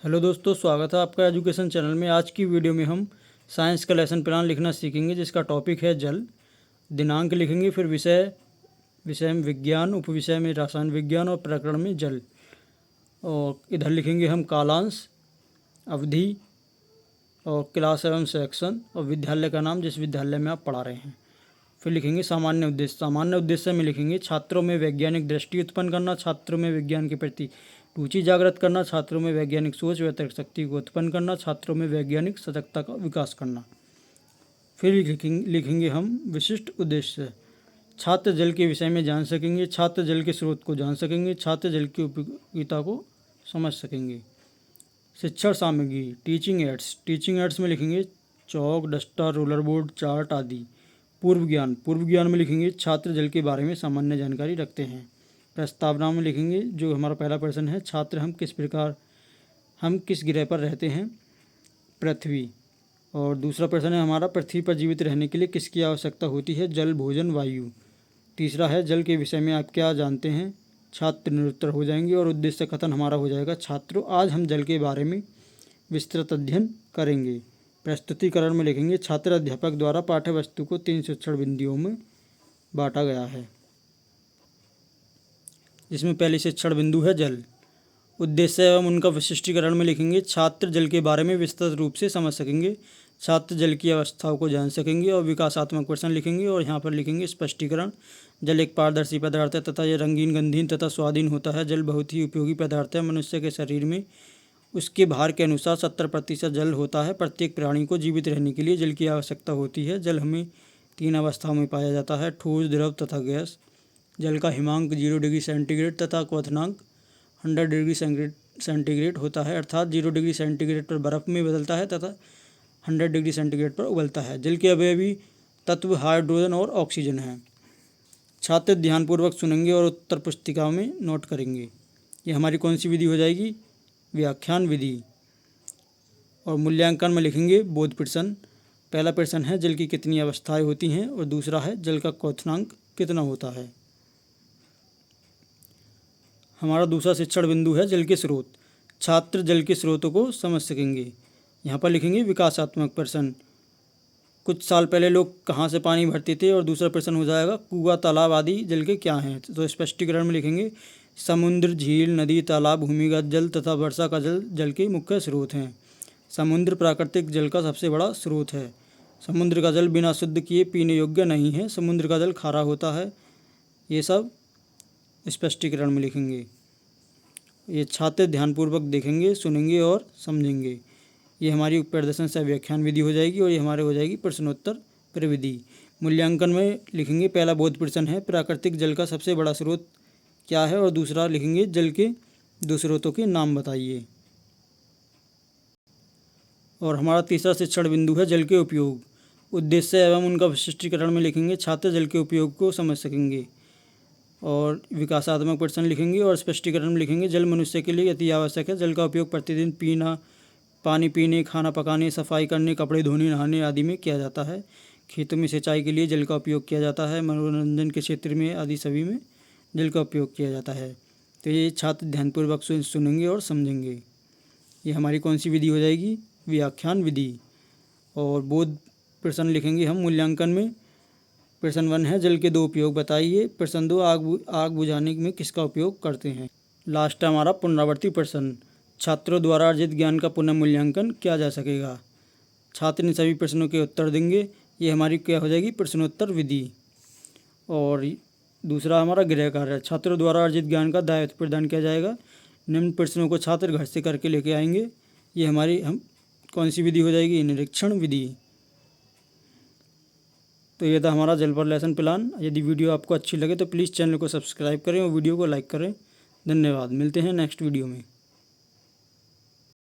Hello दोस्तों, स्वागत है आपका एजुकेशन चैनल में। आज की वीडियो में हम साइंस का लेसन प्लान लिखना सीखेंगे, जिसका टॉपिक है जल। दिनांक लिखेंगे, फिर विषय विषय में विज्ञान, उपविषय में रसायन विज्ञान और प्रकरण में जल। और इधर लिखेंगे हम कालांश, अवधि और क्लास एवं सेक्शन और विद्यालय का नाम जिस विद्यालय में आप पढ़ा रहे हैं। फिर लिखेंगे सामान्य उद्देश्य। सामान्य उद्देश्य में लिखेंगे छात्रों में वैज्ञानिक दृष्टि उत्पन्न करना, छात्रों में विज्ञान के प्रति रुचि जागृत करना, छात्रों में वैज्ञानिक सोच व तर्क शक्ति को उत्पन्न करना, छात्रों में वैज्ञानिक सजगता का विकास करना। फिर लिखेंगे हम विशिष्ट उद्देश्य। छात्र जल के विषय में जान सकेंगे, छात्र जल के स्रोत को जान सकेंगे, छात्र जल की उपयोगिता को समझ सकेंगे। शिक्षण सामग्री, टीचिंग एड्स। टीचिंग एड्स में लिखेंगे चौक, डस्टर, रोलर बोर्ड, चार्ट आदि। पूर्व ज्ञान। पूर्व ज्ञान में लिखेंगे छात्र जल के बारे में सामान्य जानकारी रखते हैं। प्रस्तावना में लिखेंगे जो हमारा पहला प्रश्न है, छात्र हम किस ग्रह पर रहते हैं? पृथ्वी। और दूसरा प्रश्न है हमारा, पृथ्वी पर जीवित रहने के लिए किसकी आवश्यकता होती है? जल, भोजन, वायु। तीसरा है जल के विषय में आप क्या जानते हैं? छात्र निरुत्तर हो जाएंगे। और उद्देश्य कथन हमारा हो जाएगा, छात्रों आज हम जल के बारे में विस्तृत अध्ययन करेंगे। प्रस्तुतिकरण में लिखेंगे छात्र अध्यापक द्वारा पाठ्य वस्तु को 3 शिक्षण बिंदुओं में बांटा गया है, जिसमें पहली शिक्षण बिंदु है जल। उद्देश्य एवं उनका विशिष्टीकरण में लिखेंगे छात्र जल के बारे में विस्तृत रूप से समझ सकेंगे, छात्र जल की अवस्थाओं को जान सकेंगे। और विकासात्मक प्रश्न लिखेंगे। और यहाँ पर लिखेंगे स्पष्टीकरण। जल एक पारदर्शी पदार्थ है तथा यह रंगीन, गंधीन तथा स्वादीन होता है। जल बहुत ही उपयोगी पदार्थ है। मनुष्य के शरीर में उसके भार के अनुसार 70% जल होता है। प्रत्येक प्राणी को जीवित रहने के लिए जल की आवश्यकता होती है। जल हमें 3 अवस्थाओं में पाया जाता है, ठोस, द्रव तथा गैस। जल का हिमांक 0 डिग्री सेंटीग्रेड तथा क्वथनांक 100 डिग्री सेंटीग्रेड होता है, अर्थात 0 डिग्री सेंटीग्रेड पर बर्फ़ में बदलता है तथा 100 डिग्री सेंटीग्रेड पर उबलता है। जल के अवयवी तत्व हाइड्रोजन और ऑक्सीजन हैं। छात्र ध्यानपूर्वक सुनेंगे और उत्तर पुस्तिका में नोट करेंगे। ये हमारी कौन सी विधि हो जाएगी? व्याख्यान विधि। और मूल्यांकन में लिखेंगे बोध प्रश्न। पहला प्रश्न है जल की कितनी अवस्थाएं होती हैं, और दूसरा है जल का क्वथनांक कितना होता है। हमारा दूसरा शिक्षण बिंदु है जल के स्रोत। छात्र जल के स्रोतों को समझ सकेंगे। यहाँ पर लिखेंगे विकासात्मक प्रश्न। कुछ साल पहले लोग कहाँ से पानी भरते थे। और दूसरा प्रश्न हो जाएगा कुआं, तालाब आदि जल के क्या हैं। तो स्पष्टीकरण में लिखेंगे समुद्र, झील, नदी, तालाब, भूमिगत जल तथा वर्षा का जल जल के मुख्य स्रोत हैं। समुद्र प्राकृतिक जल का सबसे बड़ा स्रोत है। समुद्र का जल बिना शुद्ध किए पीने योग्य नहीं है। समुद्र का जल खारा होता है। ये सब स्पष्टीकरण में लिखेंगे। ये छात्र ध्यानपूर्वक देखेंगे, सुनेंगे और समझेंगे। ये हमारी प्रदर्शन से व्याख्यान विधि हो जाएगी। और ये हमारे हो जाएगी प्रश्नोत्तर प्रविधि। मूल्यांकन में लिखेंगे पहला बोध प्रश्न है प्राकृतिक जल का सबसे बड़ा स्रोत क्या है। और दूसरा लिखेंगे जल के 2 स्रोतों के नाम बताइए। और हमारा तीसरा शिक्षण बिंदु है जल के उपयोग। उद्देश्य एवं उनका विशिष्टीकरण में लिखेंगे छात्र जल के उपयोग को समझ सकेंगे। और विकासात्मक प्रश्न लिखेंगे। और स्पष्टीकरण में लिखेंगे जल मनुष्य के लिए अति आवश्यक है। जल का उपयोग प्रतिदिन पानी पीने, खाना पकाने, सफाई करने, कपड़े धोने, नहाने आदि में किया जाता है। खेतों में सिंचाई के लिए जल का उपयोग किया जाता है। मनोरंजन के क्षेत्र में आदि सभी में जल का उपयोग किया जाता है। तो ये छात्र ध्यानपूर्वक सुनेंगे और समझेंगे। ये हमारी कौन सी विधि हो जाएगी? व्याख्यान विधि। और बोध प्रश्न लिखेंगे हम मूल्यांकन में। प्रश्न 1 है जल के 2 उपयोग बताइए। प्रश्न 2 आग बुझाने में किसका उपयोग करते हैं। लास्ट है हमारा पुनरावर्ती प्रश्न, छात्रों द्वारा अर्जित ज्ञान का पुनः मूल्यांकन किया जा सकेगा। छात्र इन सभी प्रश्नों के उत्तर देंगे। ये हमारी क्या हो जाएगी? प्रश्नोत्तर विधि। और दूसरा हमारा गृह कार्य, छात्रों द्वारा अर्जित ज्ञान का दायित्व प्रदान किया जाएगा। निम्न प्रश्नों को छात्र घर से करके लेके आएंगे। ये हमारी कौन सी विधि हो जाएगी? निरीक्षण विधि। तो ये था हमारा जल पर लेसन प्लान। यदि वीडियो आपको अच्छी लगे तो प्लीज़ चैनल को सब्सक्राइब करें और वीडियो को लाइक करें। धन्यवाद। मिलते हैं नेक्स्ट वीडियो में।